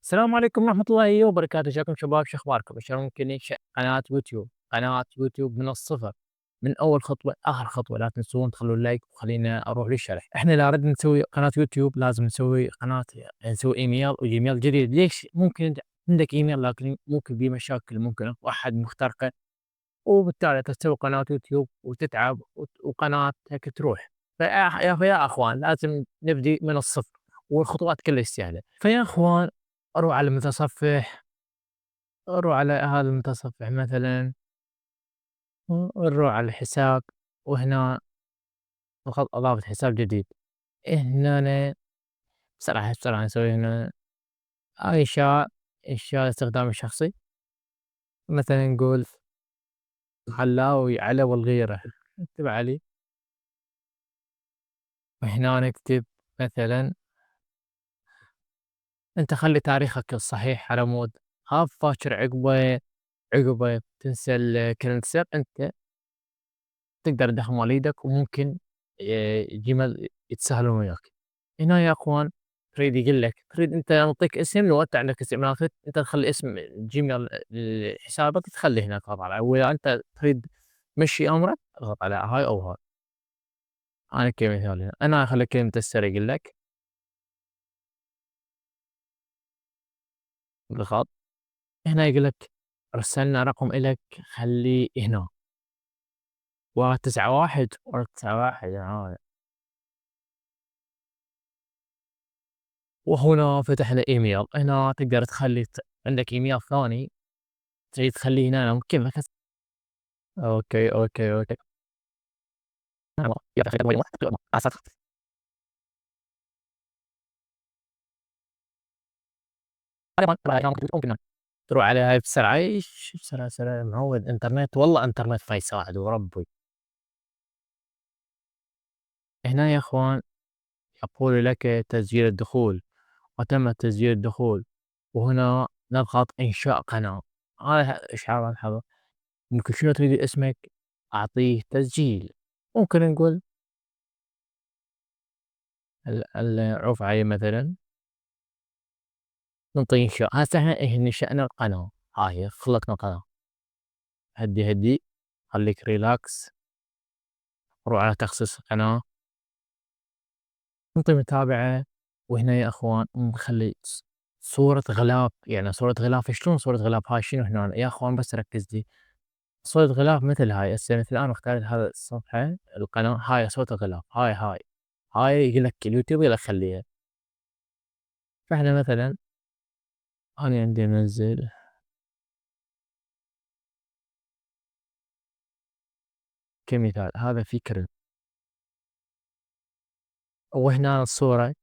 السلام عليكم ورحمة الله وبركاته، شلونكم شباب؟ شو اخباركم؟ شلون ممكن قناة يوتيوب من الصفر، من أول خطوة لآخر خطوة، لا تنسون تخلون لايك وخلينا أروح للشرح. إحنا إذا أردنا نسوي قناة يوتيوب لازم نسوي قناة، نسوي إيميل وجيميل جديد. ليش؟ ممكن أنت عندك إيميل لكن ممكن فيه مشاكل، ممكن أكو أحد مخترقه، وبالتالي تسوي قناة يوتيوب وتتعب وقناتك تروح. فيا أخوان لازم نبدي من الصفر، والخطوات كلش سهلة. فيا أخوان أروح على المتصفح، أروح على هذا المتصفح مثلًا، ونروح على الحساب، وهنا نضغط إضافة حساب جديد. هنا بسرعة نسوي هنا إنشاء الاستخدام الشخصي، مثلًا نقول علاوي والغيرة، نكتب علي، وهنا نكتب مثلًا أنت خلّي تاريخك الصحيح على مود خاف باكر عقبه تنسى كلمة السر. أنت تقدر تدخل مواليدك وممكن جِمَل يتساهلون وياك. هنا يا أخوان يقول لك تريد أنت نعطيك اسم، لو أنت عندك اسم أنت تخلي اسم جيميل حسابك تخليه هناك طبعًا، وإذا أنت تريد تمشي أمرك اضغط على هاي أو هاي. أنا كمثال هنا أنا أخلي كلمة السر يقول لك بالضغط. هنا يقول لك أرسلنا رقم إلك، خليه هنا 191 191 هاي. وهنا فتحنا إيميل، هنا تقدر تخلي عندك إيميل ثاني تريد تخليه هنا كيفك. أوكي. ممكن تروح على هاي بسرعة، بسرعة معود إنترنت، والله إنترنت ما يساعد وربي. هنا يا أخوان يقول لك تسجيل الدخول، وتم تسجيل الدخول، وهنا نضغط إنشاء قناة. هذا إشعار مرحبا، ممكن شنو تريد اسمك؟ أعطيه تسجيل، ممكن نقول الرفعي مثلًا، ننطي إنشاء. هسه إحنا نشأنا القناة، هاي خلقنا قناة. هدي خليك ريلاكس، روح على تخصيص القناة، ننطي متابعة. وهنا يا أخوان نخلي صورة غلاف، يعني صورة غلاف. شلون صورة غلاف؟ هاي شنو هنا يا أخوان؟ بس ركز لي. صورة غلاف مثل هاي، هسه مثل أنا اخترت هذا الصفحة القناة، هاي صورة الغلاف، هاي يقول لك اليوتيوب يلا خليها. فإحنا مثلًا أنا عندي منزل كمثال، هذا فكرة، وهنا الصورة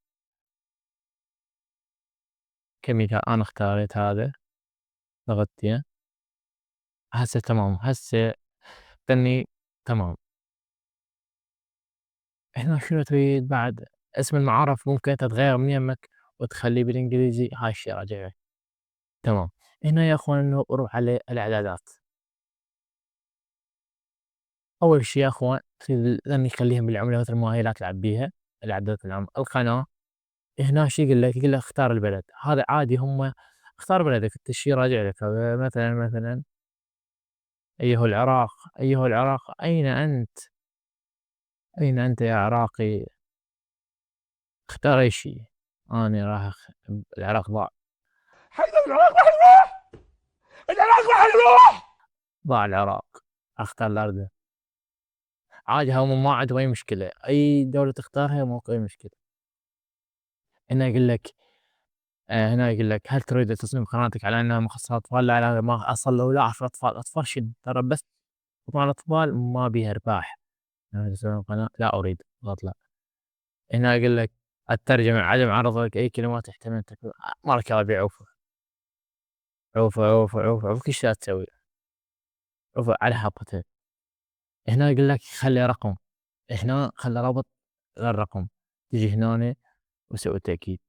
كمثال أنا اختاريت هذا، ضغطت هسه تمام. هسه تني تمام. هنا شنو تريد بعد؟ اسم المعرف ممكن تتغير من يمك وتخليه بالإنجليزي، هاي الشي راجعه تمام. هنا يا أخوان نروح على الإعدادات. أول شي يا أخوان تريد نخليهم بالعملة مثل ما هي، لا تلعب بيها. الإعدادات العامة، القناة. هنا شي يقول لك؟ يقول لك اختار البلد. هذا عادي، هم اختار بلدك أنت، الشي راجع لك. مثلًا أيها العراق، أين أنت؟ أين أنت يا عراقي؟ اختار أي شي. أنا راح العراق حيدر العراق راح يروح. العراق راح يروح. ضاع العراق، أختار الأردن. عادي، هم ما عندهم أي مشكلة، أي دولة تختارها ماكو أي مشكلة. هنا يقول لك هنا يقول لك هل تريد تصميم قناتك على أنها مخصصة للأطفال؟ لا لا ما أصلًا، لو لا أعرف الأطفال شنو؟ ترى بس قطع الأطفال ما بيها إرباح. تصميم قناة لا أريد، اضغط لا. هنا يقول لك الترجمة، عدم عرض أي كلمات تحتمل تكون ما لك أبيع. عوفة كل شي لا تسوي، عوفة على حبتين. هنا يقول لك خلي رقم، هنا خلي رابط للرقم، تجي هنا وسوي تأكيد.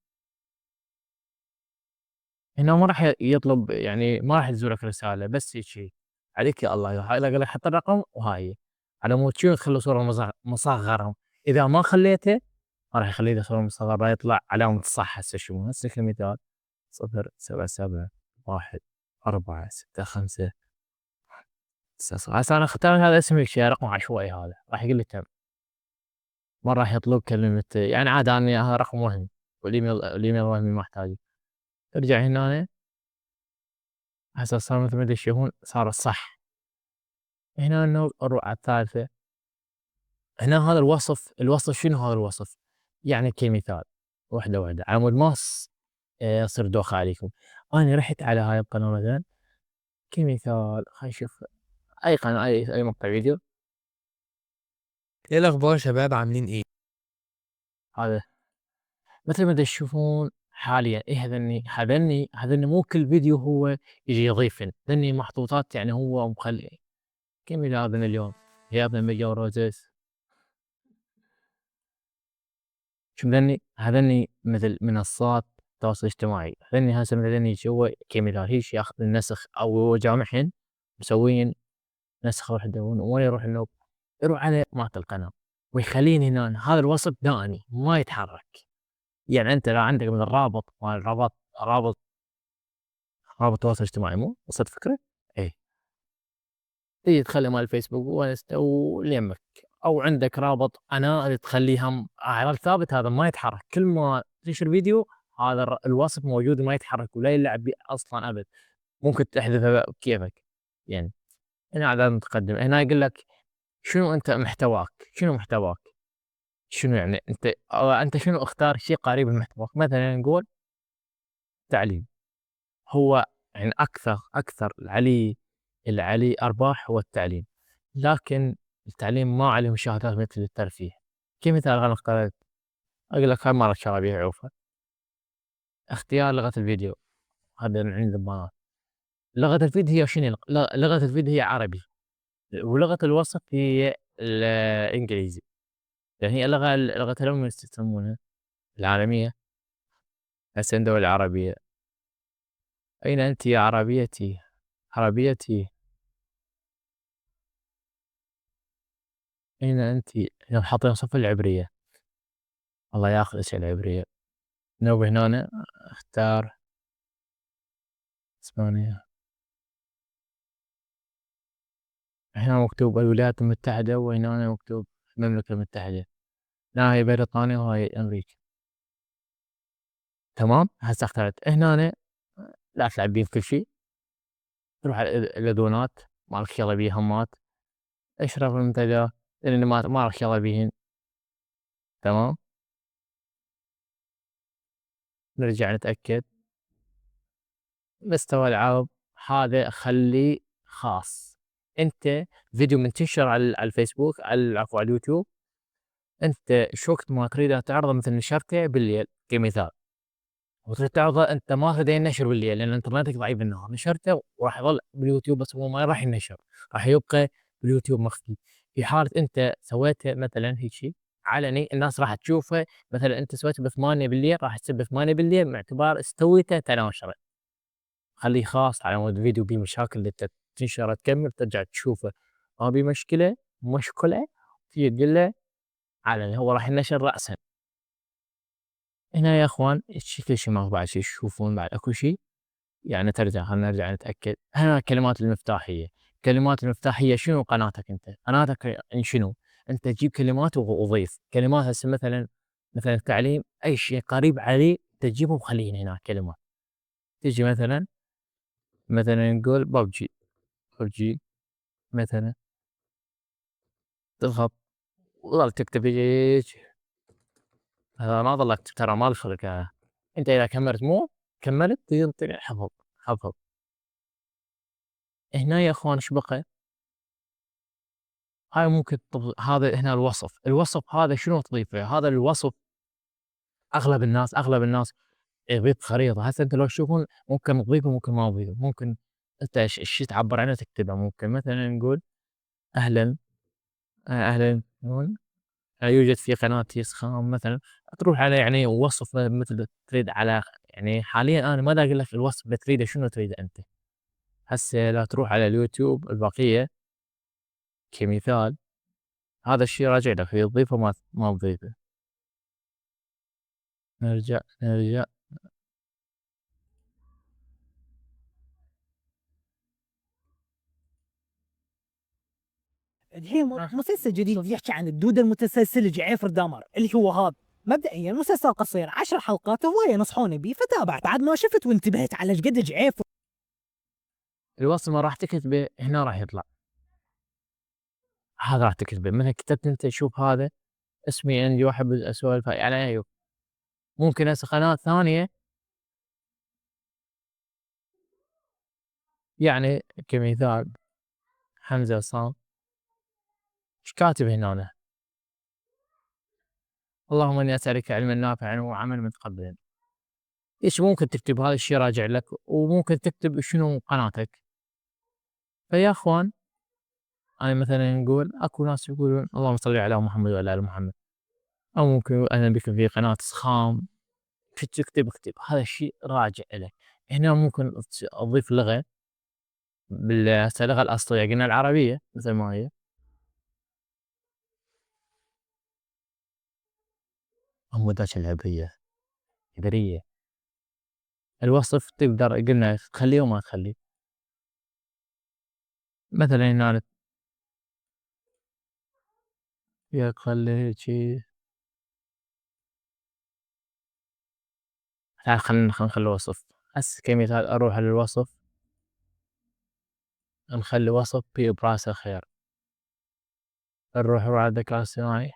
هنا ما راح يطلب، يعني ما راح ينزل لك رسالة، بس هيجي عليك يا الله، هاي قال لك حط الرقم وهاي على مود شنو تخلي صورة مصغرة. إذا ما خليته ما راح يخلي لك صورة مصغرة، يطلع علامة صح. هسه شو هسه كمثال 077 1 4 6 5 9 0. هسه أنا اختار هذا اسم الشيء رقم عشوائي هذا، راح يقول لي تم. ما راح يطلب كلمة يعني عادي أنا هذا رقم وهمي، الإيميل وهمي ما أحتاجه. ارجع هنا هسه صار مثل ما تشوفون صارت صح. هنا إنه نروح على الثالثة. هنا هذا الوصف شنو هذا الوصف؟ يعني كمثال وحدة وحدة على مود ما يصير دوخة عليكم. أنا رحت على هاي القناة مثلًا كمثال خلينا نشوف أي قناة أي مقطع فيديو. ايه الاخبار شباب، عاملين ايه؟ هذا مثل ما تشوفون حاليًا هذني مو كل فيديو هو يجي يضيفن، هذني محطوطات يعني هو مخلي كمثال هذني اليوم جابنا مليون روزس. شوف هذني مثل منصات التواصل الاجتماعي، هذني هسه مثلًا هو كمثال هيج ياخذ النسخ أو هو جامعهن مسوين نسخة وحدة وين يروح إنه يروح على مالة القناة ويخلين هنا هذا الوصف دائمي ما يتحرك. يعني أنت لو عندك مثل رابط تواصل اجتماعي مو وصلت فكرة؟ إيه تيجي تخلي مال الفيسبوك وانستا واللي يمك، أو عندك رابط قناة تخليه هم على ثابت هذا ما يتحرك، كل ما تنشر فيديو هذا الوصف موجود ما يتحرك ولا يلعب بيه أصلًا أبد. ممكن تحذفه بكيفك يعني. هنا إعداد متقدم، هنا يقول لك شنو أنت محتواك، شنو محتواك؟ شنو يعني أنت شنو اختار شيء قريب من محتواك، مثلًا نقول تعليم. هو يعني أكثر العلي أرباح هو التعليم، لكن التعليم ما عليه مشاهدات مثل الترفيه. كمثال أنا اخترت أقول لك هاي مالت شباب يعرفها. اختيار لغة الفيديو هذا من عند البنات. لغة الفيديو هي شنو؟ لغة الفيديو هي عربي، ولغة الوصف هي الإنجليزي، لأن هي لغة الأم يسمونها العالمية. هسه ندوي العربية. أين أنتِ يا عربيتي، عربيتي أين أنتِ؟ هنا حاطين صف العبرية، الله ياخذ إيش العبرية. نوبة هنا اختار إسبانيا. هنا مكتوب الولايات المتحدة وهنا مكتوب المملكة المتحدة. لا هي بريطانيا وهاي أمريكا. تمام هسه اخترت هنا لا تلعب بيه في كل شيء. تروح على الأذونات مالك يلا بيه همات اشرب المنتدى اللي ما لك يلا بيهن. تمام نرجع نتأكد. مستوى العرض هذا خليه خاص. انت فيديو منتشر على الفيسبوك عفوا على اليوتيوب، انت شو وقت ما تريده تعرضه مثل نشرته بالليل كمثال وتريد تعرضه انت ما تريد ينشر بالليل لان انترنتك ضعيف بالنهار، نشرته وراح يظل باليوتيوب بس هو ما راح ينشر، راح يبقى باليوتيوب مخفي. في حالة انت سويته مثلا هيك شيء علني الناس راح تشوفه، مثلا انت سويته ب8 بالليل راح تصير ب8 بالليل باعتبار استويته تناشره. خليه خاص على مود فيديو بيه مشاكل اللي انت تنشره تكمل ترجع تشوفه ما بيه مشكلة تيجي تقول له علني هو راح ينشر رأسا. هنا يا اخوان كل شيء ماكو بعد شيء تشوفون بعد اكو شيء يعني ترجع خلينا نرجع نتأكد. هنا الكلمات المفتاحية. الكلمات المفتاحية شنو قناتك انت؟ قناتك شنو؟ انت تجيب كلمات وضيف كلمات هسه مثلا التعليم اي شيء قريب عليه تجيبه وخليه هنا كلمات. تجي مثلا نقول ببجي مثلا تضغط وظل تكتب هيج. هذا ما ظلك ترى ما دخلك انت اذا كملت تنطي حفظ. هنا يا اخوان ايش بقى؟ هاي ممكن هذا هنا الوصف هذا شنو تضيفه؟ هذا الوصف اغلب الناس يضيف خريطة. هسه انت لو تشوفون ممكن تضيفه ممكن ما تضيفه، ممكن انت الشيء تعبر عنه تكتبه. ممكن مثلا نقول اهلا اهلا هون يوجد في قناة يسخام مثلا تروح على يعني وصف مثل تريد على يعني حاليا انا ما دا اقول لك الوصف اللي تريده شنو تريده انت. هسه لا تروح على اليوتيوب البقية كمثال هذا الشيء راجع لك تضيفه ما تضيفه. نرجع الحين مسلسل جديد يحكي عن الدودة المتسلسل جعيفر دمر اللي هو هذا. مبدئيا مسلسل قصير 10 حلقات هواية ينصحوني بيه فتابعت بعد ما شفت وانتبهت على ايش قد جعيفر. الوصف ما راح تكتبه هنا راح يطلع، هذا راح تكتبه مثلا كتبت انت شوف هذا اسمي انجي واحب اسولف يعني ايوه. ممكن هسه قناة ثانية يعني كمثال حمزة عصام ايش كاتب هنا أنا؟ اللهم اني اسالك علما نافعا وعمل متقبلا. ايش ممكن تكتب هذا الشيء راجع لك، وممكن تكتب شنو قناتك. فيا اخوان انا مثلا نقول اكو ناس يقولون اللهم صل على محمد وعلى ال محمد، او ممكن انا بكم في قناة سخام شو تكتب اكتب هذا الشيء راجع لك. هنا ممكن اضيف لغة هسه اللغة الاصلية قلنا العربية مثل ما هي. هم ذاك العبرية عبرية. الوصف تقدر قلنا تخليه وما تخليه. مثلا هنا يا تخلي شي خلينا نخلي وصف. هسه كمثال اروح على الوصف نخلي وصف بي براسه خير. نروح على الذكاء الصناعي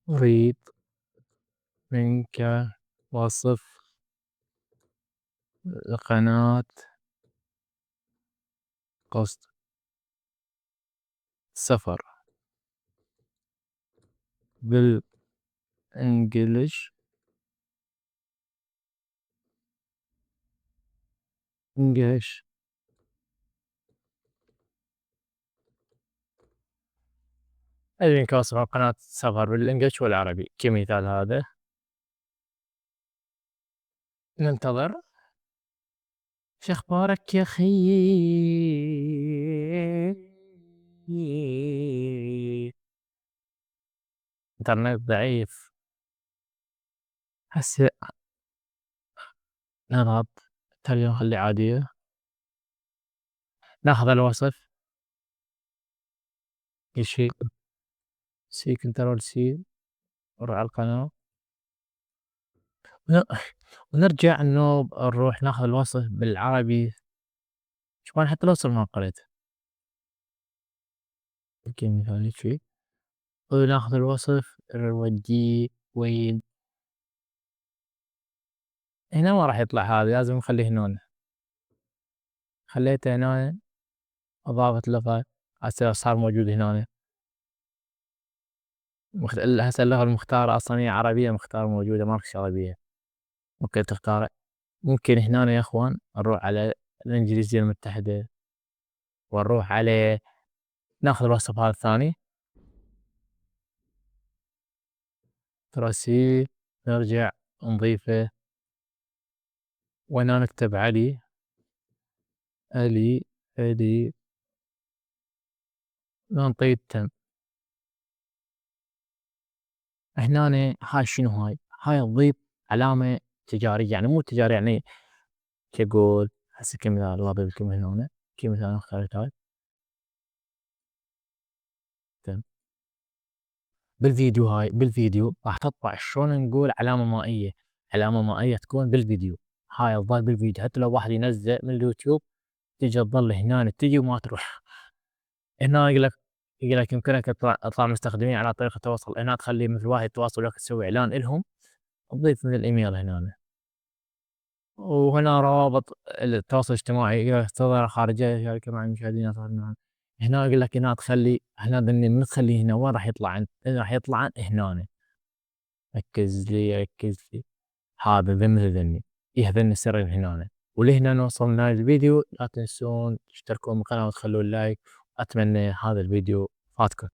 أريد منك وصف قناة قصد سفر بالإنجليش إنجليش. أريد منك وصف قناة سفر بالإنجليش والعربي كمثال هذا. ننتظر. شخبارك يا خيي؟ إنترنت ضعيف. هسه نضغط الترجمة نخلي عادية. ناخذ الوصف كل شيء سي كنترول سي نروح على القناة ونرجع إنه نروح ناخذ الوصف بالعربي. شوفان حتى الوصف ما قريته كمثال هيجي. وناخذ الوصف نوديه وين. هنا ما راح يطلع هذا لازم نخليه هنا. خليته هنا إضافة لغة هسه صار موجود هنا. هسه اللغة المختارة أصلا هي عربية مختارة موجودة ماكش عربية ممكن تختار. ممكن هنا يا إخوان نروح على الإنجليزية المتحدة ونروح على ناخذ الوصف هذا الثاني تراسي نرجع نضيفه وهنا نكتب علي ألي ننطي التم. هنا هاي شنو هاي تضيف علامة تجارية يعني مو تجارية يعني كقول هسه كمثال الله أضيف لكم هنا كمثال اخترت هاي تم. بالفيديو راح تطبع شلون نقول علامة مائية تكون بالفيديو. هاي تظل بالفيديو حتى لو واحد ينزل من اليوتيوب تجي تظل هنا تجي وما تروح. هنا يقول لك يمكنك اطلاع المستخدمين على طريقة التواصل. هنا تخلي مثل واحد يتواصل وياك تسوي اعلان الهم تضيف من الايميل هنا. وهنا روابط التواصل الاجتماعي يقول لك تظهر خارجية شاركة مع المشاهدين. هنا يقول لك هنا تخلي هنا من تخلي هنا وين راح يطلع عند راح يطلع هنا. ركز لي هذا ذني ذني يهذني السر هنا. ولهنا وصلنا للفيديو لا تنسون تشتركون بالقناة وتخلون لايك. أتمنى هذا الفيديو فاتكم.